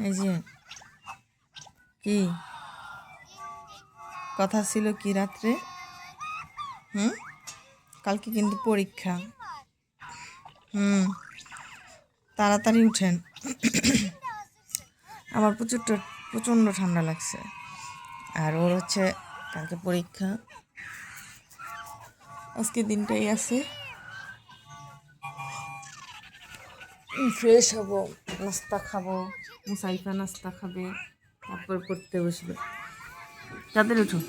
এই যে কি কথা ছিল কি রাত্রে? কালকে কিন্তু পরীক্ষা। তাড়াতাড়ি উঠেন। আমার প্রচণ্ড ঠান্ডা লাগছে, আর ওর হচ্ছে কালকে পরীক্ষা। আজকে দিনটাই আছে, ফ্রেশ হব, নাস্তা খাবো, মুসাইফা নাস্তা খাবে, তারপর পড়তে বসবে। তাদের উঠো।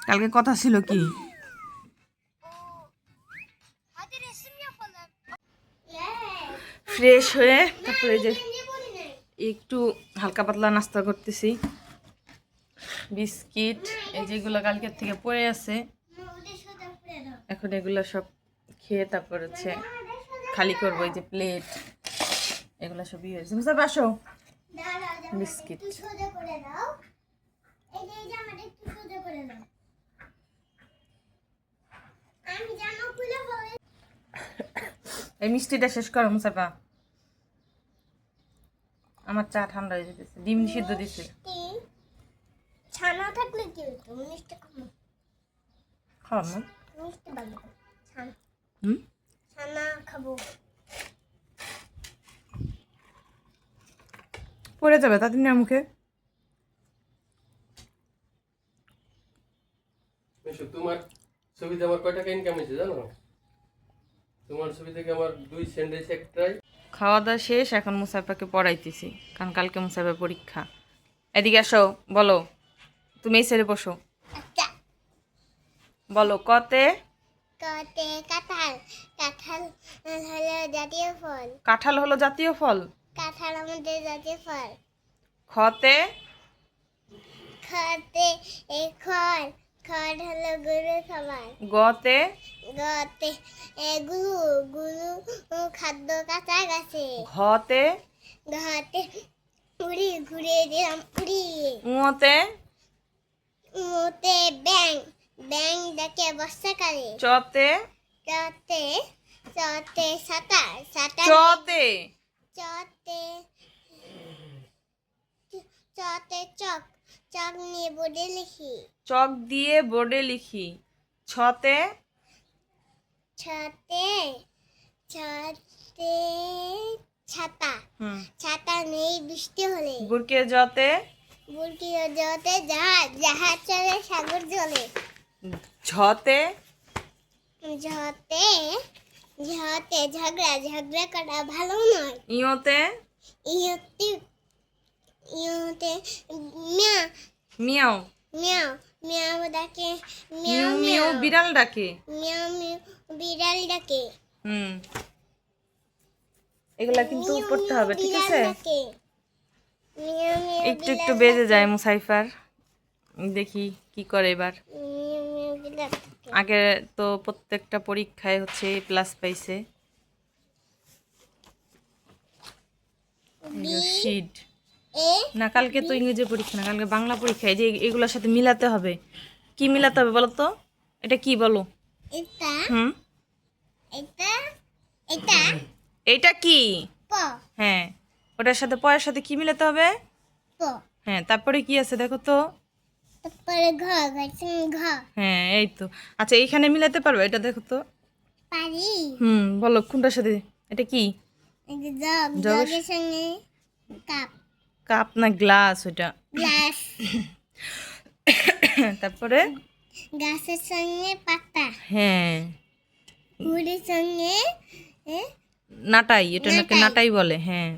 কালকে কথা ছিল কি? ফ্রেশ হয়ে তারপরে যে একটু হালকা পাতলা নাস্তা করতেছি, বিস্কিট এই যেগুলো কালকের থেকে পড়ে আছে, এখন এগুলো সব খেয়ে তারপর হচ্ছে খালি করবো। এই যে প্লেট এগুলো সব ইয়ে হয়েছে। মুসাফা আসো, বিস্কিট। এই মিষ্টিটা শেষ করো মুসাফা, আমার চা ঠান্ডা হয়ে যেতেছে। ডিম সিদ্ধ দিছে। ছানা থাকলে কি হতো? মিষ্টি খাবো। খাবো না? মিষ্টি ভালো। ছানা। ছানা খাবো। পড়ে যাবে তাদের না মুখে। তোমার ছবিতে আমার কয় টাকা ইনকাম হয়েছে জানো? তোমার ছবি থেকে আমার 2 সেন্ট হয়েছে একটাই। খাওয়া দাওয়া শেষ, এখন মুসাফাকে পড়াইতেছি, কারণ কালকে মুসাফার পরীক্ষা। এদিকে আসো, বলো। তুমি এই সাইডে বসো, বলো। কতে? কতে কাঁঠাল। কাঁঠাল হলো জাতীয় ফল। কাঁঠাল হলো জাতীয় ফল। কাঁঠাল আমাদের জাতীয় ফল। খতে? খতে খড়। খড় হলো গরুর খাবার। গতে? গতে গুরু। গুরু খাদ্য কাঁচা গাছে। ঘতে? ঘাটে উড়ি ঘুরে দিলাম উড়িয়ে। উঁতে? মোতে ব্যাং। ব্যাং ডাকে বর্ষাকালে। চতে? চতে চতে সাঁতার। সাঁতার চতে? চতে চতে চক। চক নিয়ে বোর্ডে লিখি। চক দিয়ে বোর্ডে লিখি। ছতে? ছতে ছতে ছাতা। ছাতা নেই বৃষ্টি হলে। বুরকে জতে? বুলকি জতে জাহাজ। জাহাজ চলে সাগর জলে। ঝতে? ঝতে ঝতে ঝগড়া। ঝগড়া করা ভালো নয়। ইয়তে? ইয়তে ইয়তে মিয়া। মিয়াও? মিয়াও। মিয়াও ডাকে। মিউ মিয়াও মিউ মিয়াও। বিড়াল ডাকে। মিয়াও মিউ বিড়াল ডাকে। এগুলা কিন্তু পড়তে হবে, ঠিক বিড়াল আছে? ডাকে। মিয়াও মিয়াও একটু একটু বেজে যায় মুসাইফার, দেখি কি করে এবার। মিয়াও মিয়াও বিড়াল ডাকে। আগে তো প্রত্যেকটা পরীক্ষায় হচ্ছে প্লাস পাইছে। শিট এ না, কালকে তো ইংরেজি পরীক্ষা না, কালকে বাংলা পরীক্ষা। এই যে এগুলোর সাথে মিলাতে হবে। কি মিলাতে হবে বলো তো? এটা কি বলো? এটা হুম, এটা এটা এইটা কি? প হ্যাঁ, ওটার সাথে পয়ের সাথে কি মিলাতে হবে? প হ্যাঁ, তারপরে কি আছে দেখো তো? তারপরে ঘ গাছেন ঘ। হ্যাঁ, এই তো। আচ্ছা, এইখানে মিলাতে পারবে? এটা দেখো তো। পারি। বলো কোনটার সাথে। এটা কি? এই যে জগ। জগের জগের সঙ্গে কাপ। কাপ না গ্লাস ওটা। গ্লাস। তারপরে গাছের সঙ্গে পাতা। হ্যাঁ, ঘুড়ির সঙ্গে নাটাই, এটা নাকি নাটাই। নাটাই বলে। হ্যাঁ,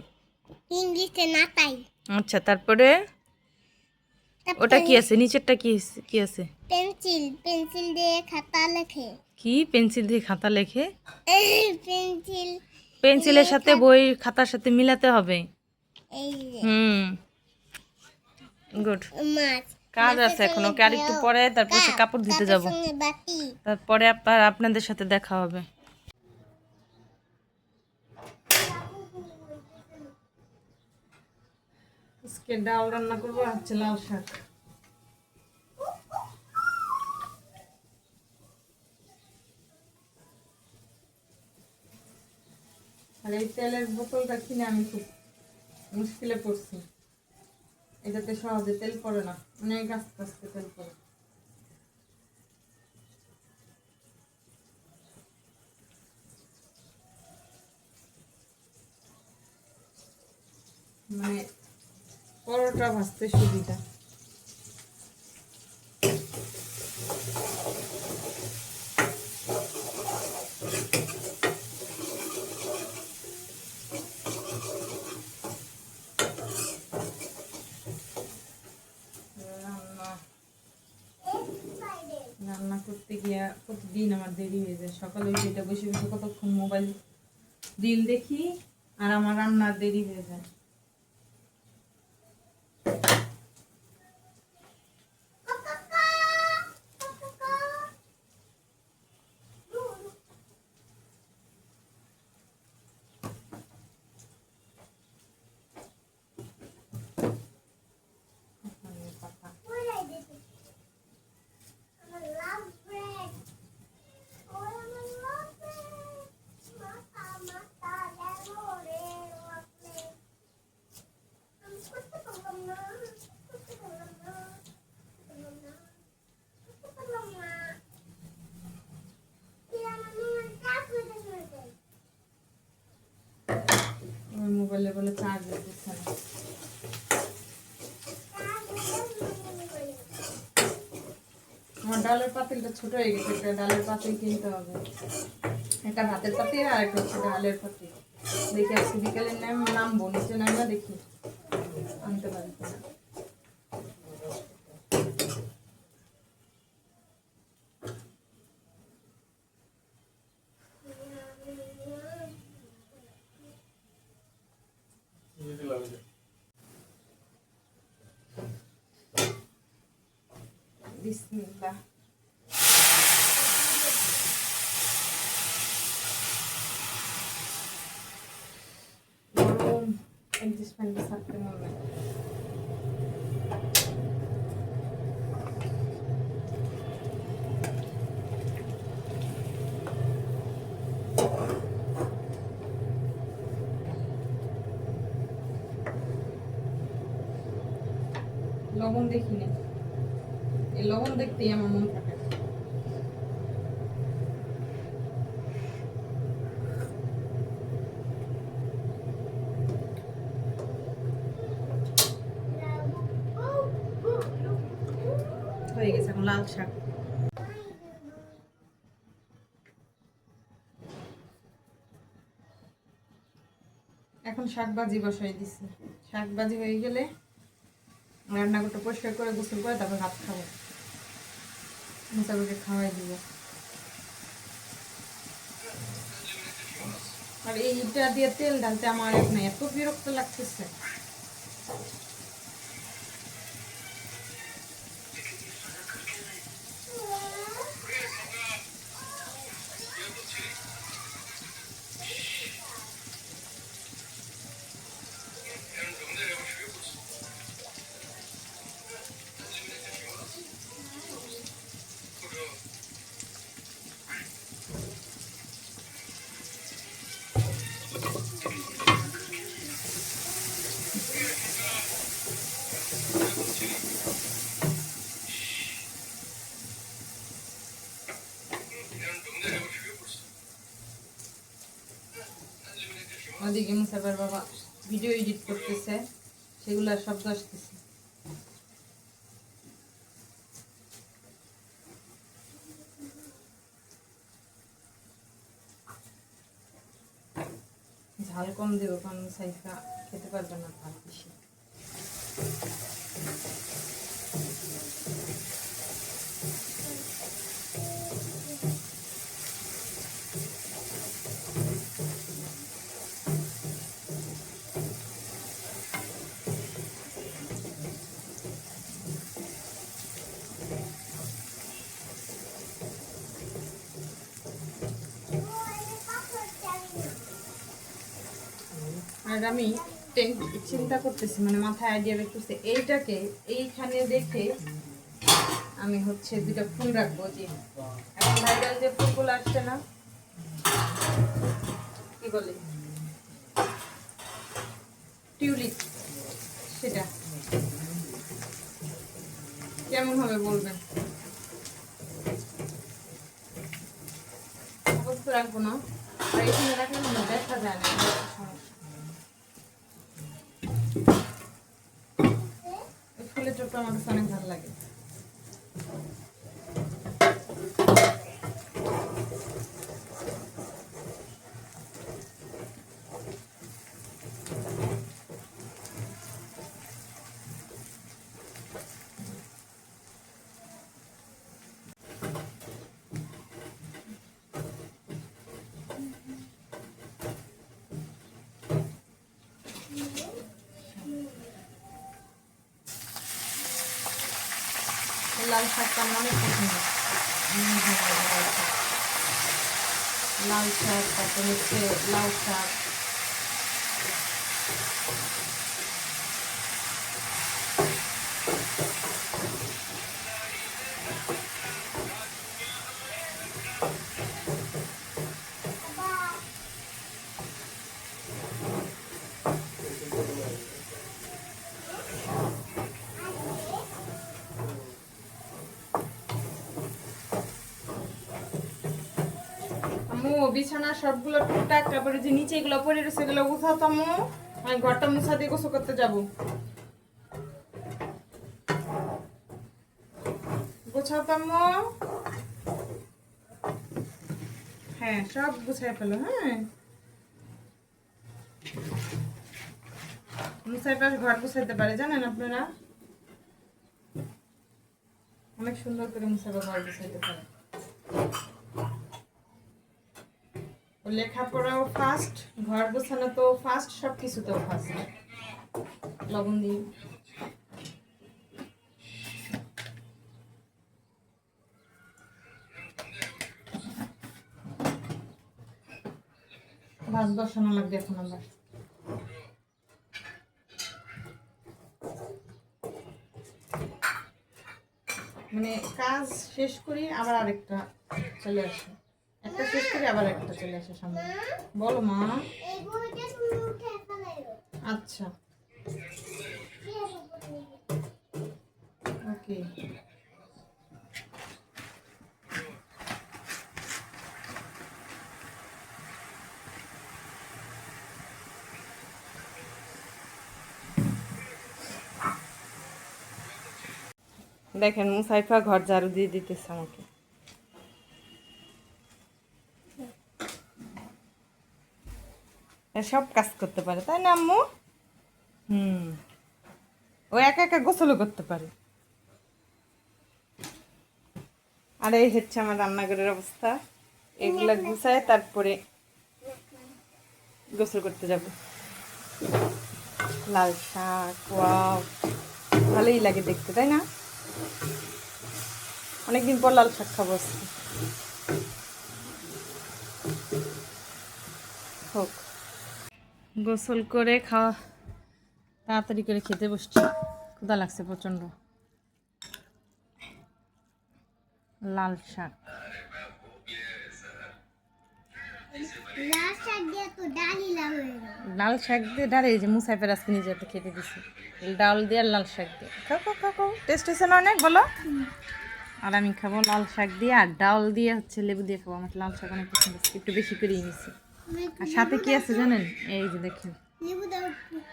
ইংলিশে নাতাই। আচ্ছা। তারপরে ওটা তারপরে কি আছে? নিচেরটা কি আছে? পেন্সিল। পেন্সিল দিয়ে খাতা লেখে। কি পেন্সিল দিয়ে খাতা লেখে? পেন্সিল পেন্সিলের সাথে বই খাতার সাথে মিলাতে হবে। এই যে গুড। মাছ। কাজ আছে এখন, ওকে আর একটু পরে তারপর হচ্ছে কাপড় ধুতে যাব। সঙ্গে বাটি। তারপরে আপনাদের সাথে দেখা হবে। আজকে ডাল রান্না করবো, হচ্ছে লাল শাক। আর এই তেলের বোতলটা কিনে আমি খুব মুশকিলে পড়ছি। এটাতে সহজে তেল পড়ে না, অনেক আস্তে আস্তে তেল পড়ে। মানে পরোটা ভাজতে সুবিধা। রান্না করতে গিয়ে প্রতিদিন আমার দেরি হয়ে যায়। সকালে ওই যেটা বসে বসে কতক্ষণ মোবাইল রিল দেখি, আর আমার রান্নার দেরি হয়ে যায়। মোবাইলে বলে চার্জ দিচ্ছে না। আমার ডালের পাতিলটা ছোট হয়ে গেছে, একটা ডালের পাতিল কিনতে হবে। একটা ভাতের পাতিল আর একটা হচ্ছে ডালের পাতিল। দেখি আজকে বিকেলে নামবো, নিচে নামবা দেখি আনতে পারি কিনা। বিসমিল্লাহ। গরম, অ্যাডজাস্টমেন্টে থাকতে হবে। লবণ দেখিনি, এই লবণ দেখতেই আমার মন থাকে। হয়ে গেছে এখন লাল শাক। এখন শাক ভাজি বসাই দিছি। শাক ভাজি হয়ে গেলে রান্নাঘরটা পরিষ্কার করে গোসল করে তারপর ভাত খাবো। মুসাফিরকে খাওয়াই দিব। আর এইটা দিয়ে তেল ঢালতে আমার এখন এত বিরক্ত লাগতেছে। ওদিকে মুসাফির বাবা ভিডিও এডিট করতেছে, সেগুলো শব্দ আসতেছে। ঝাল কম দেবো, কারণ সাইফা খেতে পারবে না ঝাল বেশি। আর আমি চিন্তা করতেছি, মানে মাথায় আইডিয়া বের করছে, এইটাকে এইখানে রেখে আমি হচ্ছে দুটা ফুল রাখবো। যে এখন ভাইরাল যে ফুলগুলো আসছে না, কি বলে টিউলিপ, সেটা কেমন হবে বলবেন। আপাতত রাখবো না, আর এখানে রাখলে না দেখা যায় না, এটা একটা সমস্যা। এই ফুলের চোখটা আমার কাছে অনেক ভালো লাগে। লাল শাকটা আমার অনেক পছন্দ। লাল শাক, তারপর হচ্ছে লাউ শাক, আম্মু বিছানা সবগুলো টুকটাক, তারপরে যে নিচে এগুলো পড়ে রয়েছে এগুলো উঠাও তো আম্মু, আমি ঘরটা মুছা দিয়ে গোসল করতে যাবো। গোছাও তো আম্মু। হ্যাঁ সব গুছাই ফেলো। হ্যাঁ মুছাই পাশ ঘর গুছাইতে পারে জানেন আপনারা, অনেক সুন্দর করে মুছাই ঘর গুছাইতে পারে। লেখাপড়াও ফাস্ট, ঘর গোছানো তো ফাস্ট, সব কিছুতেও ফাস্ট। লবণ দিই। ভাত বসানো লাগবে এখন আবার। মানে কাজ শেষ করি আবার আরেকটা চলে আসে, একটা শেষ করি আবার একটা চলে আসে সামনে। বলো মা। এই বইটা তুমি উঠে ফেলাইও। আচ্ছা ওকে। দেখেন মুসাইফা ঘর ঝাড়ু দিয়ে দিতেছে আমাকে। সব কাজ করতে পারে তাই না আম্মু? ও একা একা গোসলও করতে পারে। আর এই হচ্ছে আমার রান্নাঘরের অবস্থা, এগুলা গুছায় তারপরে গোসল করতে যাব। লাল শাক, ওয়াও ভালোই লাগে দেখতে তাই না? অনেকদিন পর লাল শাক খাবো আজকে। হোক, গোসল করে খাওয়া তাড়াতাড়ি করে খেতে বসছি, ক্ষুধা লাগছে প্রচন্ড। লাল শাক, লাল শাক দিয়ে তো ডালি লাগে। লাল শাক দিয়ে ডাল, এই যে মুসাইফের আজকে নিজে একটা খেতে দিছি, ডাল দিয়ে আর লাল শাক দিয়ে। খাও খাও খাও খাও, টেস্ট হয়েছে না অনেক বলো? আর আমি খাবো লাল শাক দিয়ে আর ডাল দিয়ে হচ্ছে লেবু দিয়ে খাবো। আমার লাল শাক অনেক পছন্দ, একটু বেশি করেই নিছি। আর সাথে কি আছে জানেন? এই যে দেখেন লেবু দাও,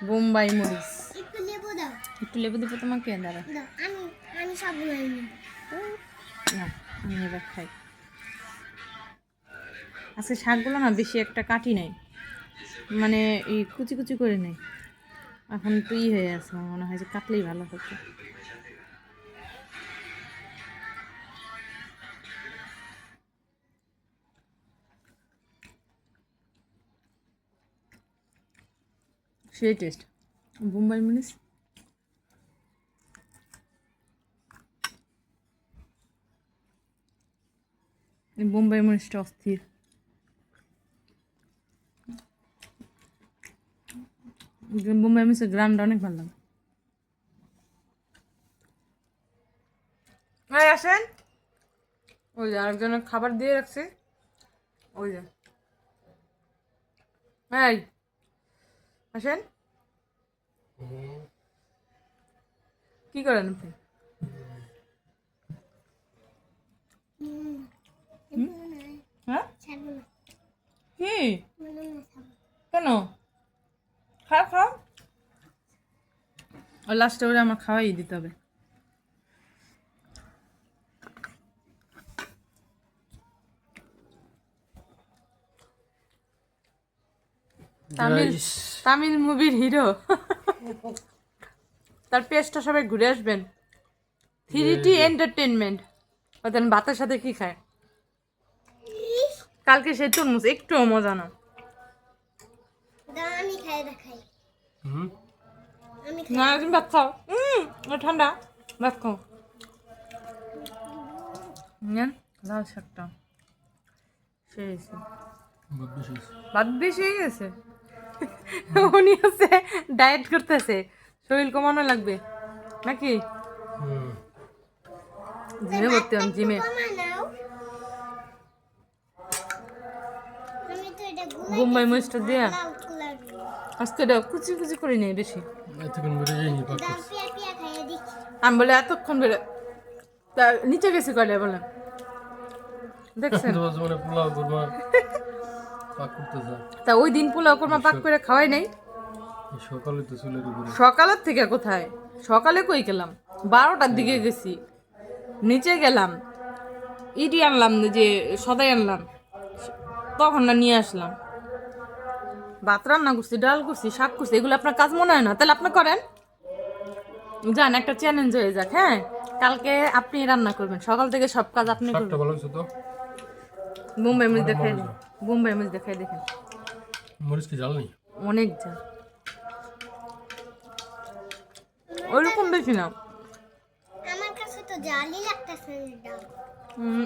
বোম্বাই মরিচ। একটু লেবু দাও। একটু লেবু দিব তোমাকে? দাঁড়া দাও, আমি আমি সবগুলো নিব। না, আমি এবার খাই। আজকে শাকগুলো না বেশি একটা কাটি নাই, মানে এই কুচি কুচি করে নেই, এখন তো হয়ে আছে, আমার মনে হয় যে কাটলেই ভালো হতো। সেই টেস্ট বোম্বাই মরিচ। এই বোম্বাই মরিচটা অস্থির। বোম্বাই মরিচের গ্রামটা অনেক ভালো লাগে। আসেন, ওই যে আরেকজনের খাবার দিয়ে রাখছি, ওই যে এই আসেন। কি করেন আপনি? হ্যাঁ ছাগল কি মনে না ছাগল কেন খাও খাও ও লাস্টে ওরা আমার খাওয়াই দিতে হবে। তামিল তামিল মুভির হিরো তার পেজটা সবাই ঘুরে আসবেন। 3T entertainment. ওদের ভাতের সাথে কি খায়? কালকে সে তরমুজ একটুও মজা না। আমি খাই দেখাই আমি না তুমি ভাত খাও। ঠান্ডা ভাত খাও। নেন লাল শাকটা সে হয়েছে ভাত বেশি হয়ে গেছে। উনি হচ্ছে ডায়েট করতেছে, শরীর কমানো লাগবে নাকি? জিমে ভর্তি হন জিমে। নাও আমি তো এটা বোম্বাই মরিচটা দিয়া লাল কালার আজকে এটা কুচি কুচি করে নেই বেশি। এতক্ষণ বেড়ে যায়নি পাক দাম পিয়া পিয়া খাইয়ে দিচ্ছি আমি বলে এতক্ষণ বেড়ে তা নিচে গেছি কলে বলে দেখছেন। মানে পোলাও করবা পাক করতে যা তা ওই দিন পোলাও কোরমা পাক করে খাওয়াই নাই। সকালে তো চুলের উপরে সকালের থেকে কোথায়? সকালে কই গেলাম 12টার দিকে গেছি, নিচে গেলাম ইডি আনলাম যে সদাই আনলাম, তখন না নিয়ে আসলাম। ভাত রান্না করছি, ডাল করছি, শাক করছি, এগুলো আপনার কাজ মনে হয় না? তাহলে আপনি করেন, যান একটা চ্যালেঞ্জ হয়ে যাক। হ্যাঁ কালকে আপনি রান্না করবেন, সকাল থেকে সব কাজ আপনি শাকটা করবেন। ভালো হয়েছে তো বোম্বাই মরিচ দেখাই দিন, বোম্বাই মরিচ দেখাই দেখেন মরিচ কি জাল নেই অনেক যা ওইরকম বেশি না। আমার কাছে তো জালি লাগতেছে ডাল উম,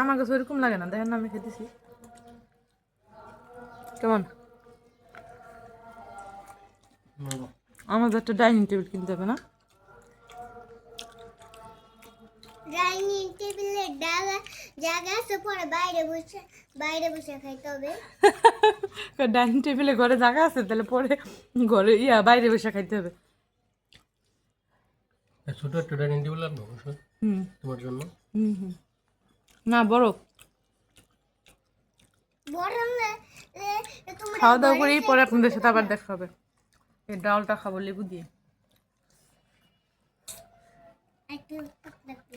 আমার কাছে ওইরকম লাগে না, দেখেন না আমি খেতেছি কেমন। আমাদের একটা ডাইনিং টেবিল কিনতে হবে না? ডাইনিং টেবিলে জায়গা আছে পরে বাইরে বসে খাইতে হবে ডাইনিং টেবিলে ঘরে জায়গা আছে, তাহলে পরে ঘরে বাইরে বসে খাইতে হবে। ছোট একটা ডাইনিং টেবিল আনবো অবশ্যই হুম তোমার জন্য। হুম না বড় বড় হলে তোমরা খাওয়া দাওয়া করেই পরে আপনাদের সাথে আবার দেখা হবে। এই ডালটা খাবো লেবু দিয়ে। একটু দেখবে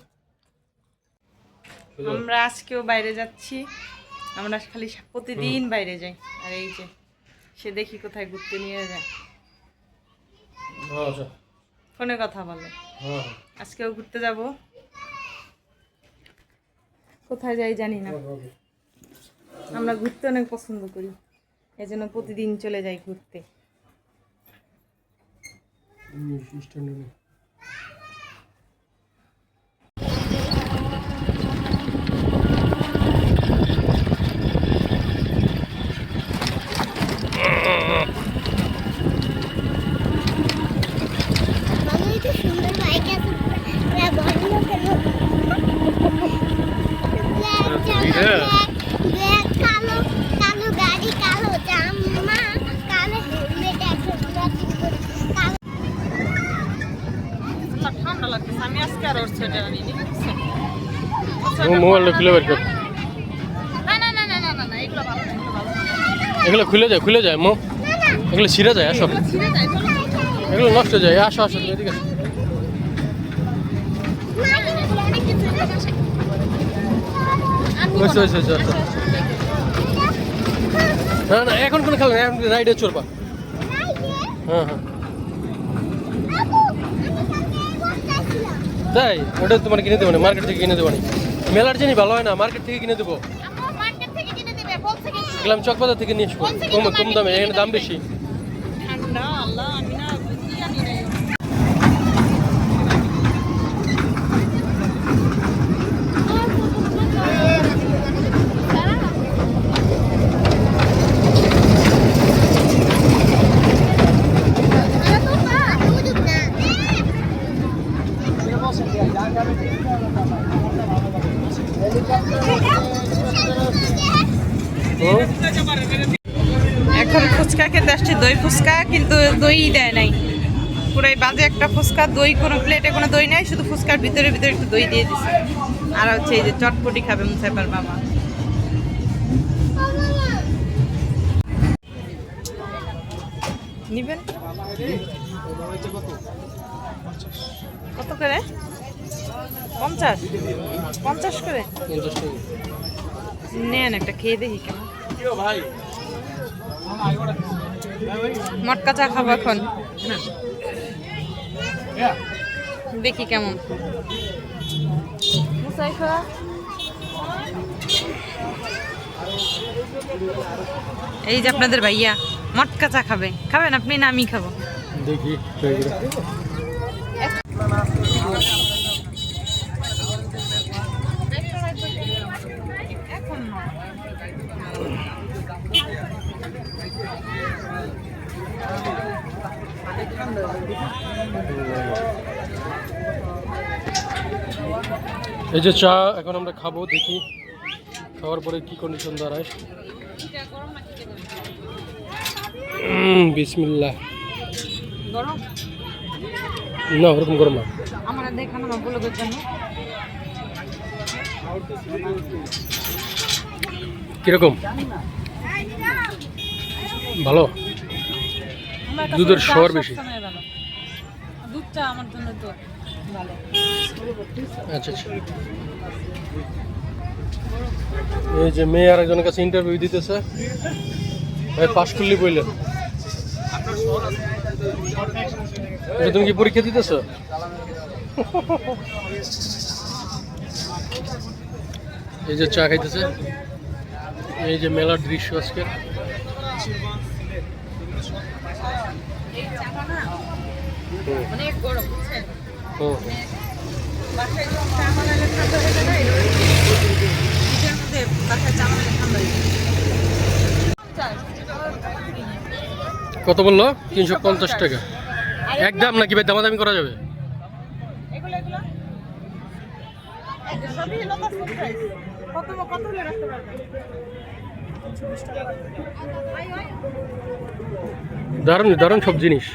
আমরা আজকেও বাইরে যাচ্ছি, আমরা খালি প্রতিদিন বাইরে যাই। আর এই যে সে দেখি কোথায় ঘুরতে নিয়ে যায়, হ্যাঁ আচ্ছা ফোনে কথা বলে। হ্যাঁ আজকেও ঘুরতে যাব, কোথায় যাই জানি না। আমরা ঘুরতে অনেক পছন্দ করি, এই জন্য প্রতিদিন চলে যাই ঘুরতে। স্ট্যান্ড মামা এটা সুন্দর বাইক আছে পুরো বড় লোকের মতো ব্ল্যাক কালো কালো গাড়ি কালো জামা কালো হেলমেট একদম কালো ঠান্ডা লাগতেছে, আমি আজকে আর ওর সোয়েটার আনিনি। মোবাইলটা খুলে বের কর না না না না না না না এগুলো ভালো না, এগুলো ভালো না। এগুলো খুলে যায় মো এগুলো ছিঁড়ে যায় আসো এগুলো ছিঁড়ে যায়, চলো। এগুলো নষ্ট হয়ে যায় আসো আসো তুমি এদিকে আসো। অনেক কিছু এখানে আসে। হয়েছে হয়েছে হয়েছে আচ্ছা না না এখন কোনো খেলা নেই, এখন রাইডে চলবা। হ্যাঁ হ্যাঁ তাই ওটা তোমার কিনে দেবো না, মার্কেট থেকে কিনে দেবো না। মেলার জিনিস ভালো হয় না, মার্কেট থেকে কিনে দেবো। আমার মার্কেট থেকে কিনে দিবে, বলছে কি এগুলো আমি চকবাজার থেকে নিয়ে আসবো, কম দামে, এখানে দাম বেশি। ঠান্ডা আল্লাহ আমি না বুঝি আমি নাই। এখন ফুচকা খেতে আসছি, দই ফুচকা, কিন্তু দই দেয় নাই, পুরাই বাজে একটা ফুচকা। দই কোনো প্লেটে কোনো দই নাই, শুধু ফুচকার ভিতরে ভিতরে একটু দই দিয়ে দিছে। আর হচ্ছে এই যে চটপটি খাবে মুসাইফার বাবা। নিবেন কত করে? 50 50 করে নেন, একটা খেয়ে দেখি কেমন। মটকা চা খাবো এখন, দেখি কেমন। মুসাইফা এই যে আপনাদের ভাইয়া মটকা চা খাবে, খাবেন আপনি না আমি খাবো? দেখি এই যে চা এখন আমরা খাবো, দেখি খাওয়ার পরে কি কন্ডিশন দাঁড়ায়। বিসমিল্লাহ। গরম না ওরকম গরম না, আমার দেখানো না বলে জন্য। কিরকম ভালো? দুধের স্বর বেশি। দুধ চা আমার জন্য তো ভালো। আচ্ছা আচ্ছা। এই যে মেয়ে আর একজনের কাছে ইন্টারভিউ দিতেছে, ভাই পাশ করলি বললেন। তুমি কি পরীক্ষা দিতেছ? এই যে চা খাইতেছে, এই যে মেলার দৃশ্য আজকে। অনেক গরম বুঝছেন? হুম বাসায় চা বানালে ঠান্ডা হয়ে যায় না, নিজের মধ্যে বাসায় চা বানালে ঠান্ডা হয়ে যায়। কত বললো? 350 টাকা একদম, নাকি ভাই দামাদামি করা যাবে? এগুলো এগুলো সবই হলো তো ফুল প্রাইস। কত কত হলে রাখতে পারবেন? দারুণ দারুণ সব জিনিস।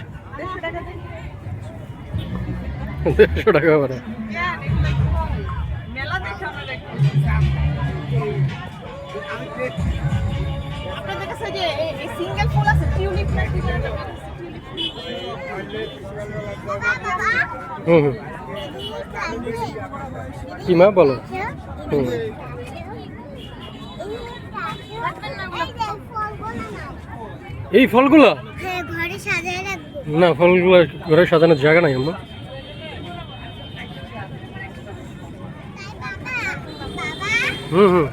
150 টাকা করে। মেলা দেখে আমরা দেখি আপনাদের কাছে যে এই সিঙ্গেল ফুল আছে, টিউলিপ না হুম হুম, কি মা বলো? হুম এই ফলগুলো হ্যাঁ ঘরে সাজায় রাখবো। না, ফলগুলো ঘরে সাজানোর জায়গা নাই আম্মা। হুম হুম,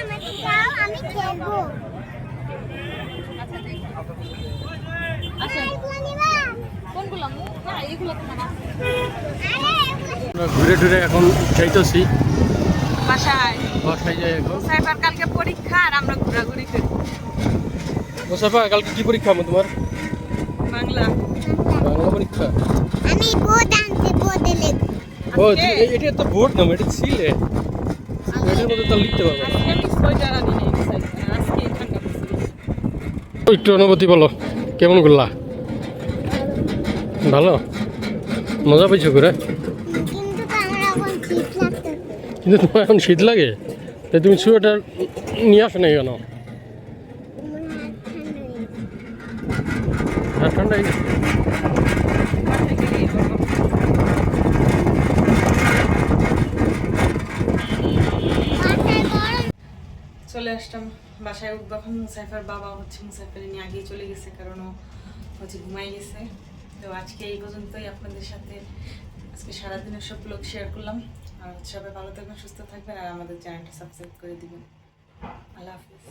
আমাকে দাও, আমি খেলবো। আচ্ছা কোনগুলো? না এইগুলো তো না। আমরা ঘুরে ঘুরে এখন যাইতেছি বাসায়। বাসায় যাই এখন। সাইবার কালকে পরীক্ষা আর আমরা ঘোরাঘুরি করি। মুসাফা কালকে কি পরীক্ষা আমার তোমার? বাংলা। বাংলা পরীক্ষা? আমি বোর্ড আনতে বোর্ডে লিখবো। ও এটা তো বোর্ড না, এটা ছিলে, এটার মধ্যে তো লিখতে পারবে। আজকে আমি সোয়েটার আনি নাই, আজকে ঠান্ডা পড়ছে। একটু অনুভূতি বলো, কেমন করলা? ভালো, মজা পেয়েছো করে? কিন্তু তো আমার এখন শীত লাগতেছে। কিন্তু তোমার এখন শীত লাগে, তাই তুমি সোয়েটার নিয়ে আসো না কেন? আমার হাত ঠান্ডা হয়ে গেছে। আর ঠান্ডা হয়ে গেছে। বাসায় গরম। চলে আসলাম বাসায়। উঠবো এখন। মুসাইফার বাবা হচ্ছে মুসাইফার নিয়ে আগেই চলে গেছে, কারণ ও হচ্ছে ঘুমাই গেছে। তো আজকে এই পর্যন্তই আপনাদের সাথে আজকে সারাদিনের সব ব্লগ শেয়ার করলাম। আর সবাই ভালো থাকবেন, সুস্থ থাকবেন, আর আমাদের চ্যানেলটা সাবস্ক্রাইব করে দিবেন। আল্লাহ হাফিজ।